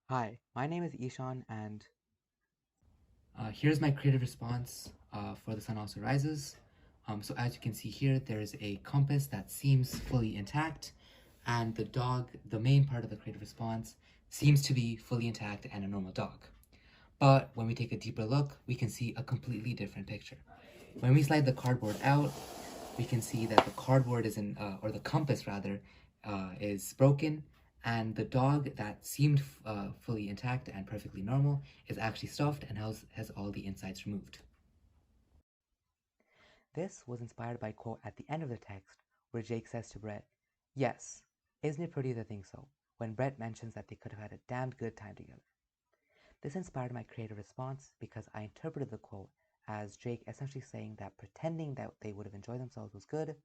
Hi, my name is Ishan, and Here's my creative response for The Sun Also Rises. So as you can see here, there is a compass that seems fully intact, and the dog, the main part of the creative response, seems to be fully intact and a normal dog. But when we take a deeper look, we can see a completely different picture. When we slide the cardboard out, we can see that the cardboard is or the compass rather, is broken, and the dog that seemed fully intact and perfectly normal is actually stuffed and has all the insides removed. this was inspired by a quote at the end of the text where Jake says to Brett, "Yes, isn't it pretty to think so?" when Brett mentions that they could have had a damned good time together. This inspired my creative response because I interpreted the quote as Jake essentially saying that pretending that they would have enjoyed themselves was good,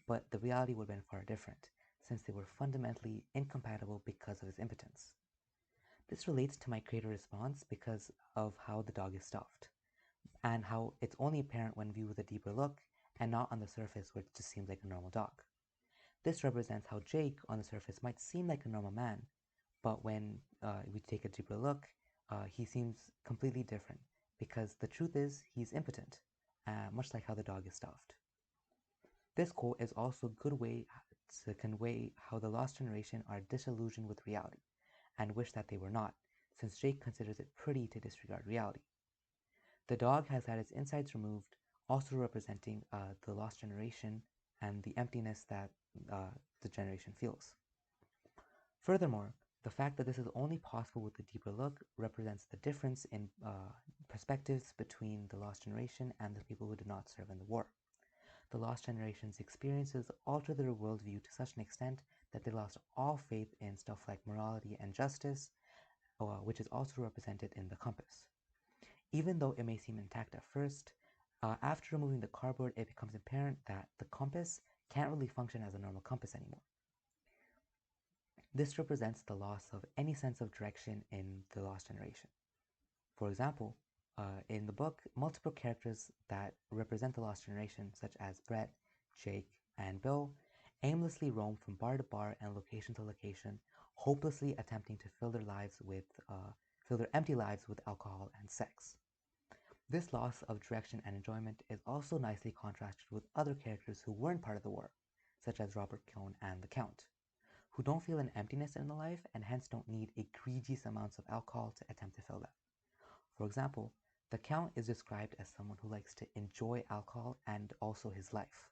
but the reality would have been far different, since they were fundamentally incompatible because of his impotence. This relates to my creative response because of how the dog is stuffed, and how it's only apparent when viewed with a deeper look and not on the surface where it just seems like a normal dog. This represents how Jake on the surface might seem like a normal man, but when we take a deeper look, he seems completely different because the truth is he's impotent, much like how the dog is stuffed. This quote is also a good way to convey how the lost generation are disillusioned with reality and wish that they were not, since Jake considers it pretty to disregard reality. The dog has had its insides removed, also representing the lost generation and the emptiness that the generation feels. Furthermore, the fact that this is only possible with a deeper look represents the difference in perspectives between the lost generation and the people who did not serve in the war. The lost generation's experiences altered their worldview to such an extent that they lost all faith in stuff like morality and justice, which is also represented in the compass. Even though it may seem intact at first, after removing the cardboard, it becomes apparent that the compass can't really function as a normal compass anymore. This represents the loss of any sense of direction in the lost generation. For example, in the book, multiple characters that represent the lost generation, such as Brett, Jake, and Bill, aimlessly roam from bar to bar and location to location, hopelessly attempting to fill their empty lives with alcohol and sex. This loss of direction and enjoyment is also nicely contrasted with other characters who weren't part of the war, such as Robert Cohn and the Count, who don't feel an emptiness in their life and hence don't need egregious amounts of alcohol to attempt to fill that. For example, the Count is described as someone who likes to enjoy alcohol and also his life,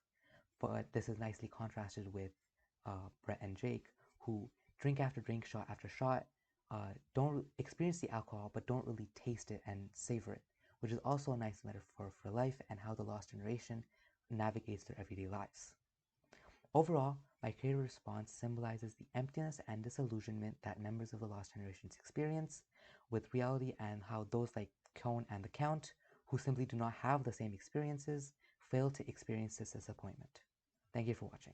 but this is nicely contrasted with Brett and Jake, who drink after drink, shot after shot, don't experience the alcohol but don't really taste it and savor it, which is also a nice metaphor for life and how the lost generation navigates their everyday lives. Overall, my creative response symbolizes the emptiness and disillusionment that members of the lost generations experience with reality, and how those like Cone and the Count, who simply do not have the same experiences, fail to experience this disappointment. Thank you for watching.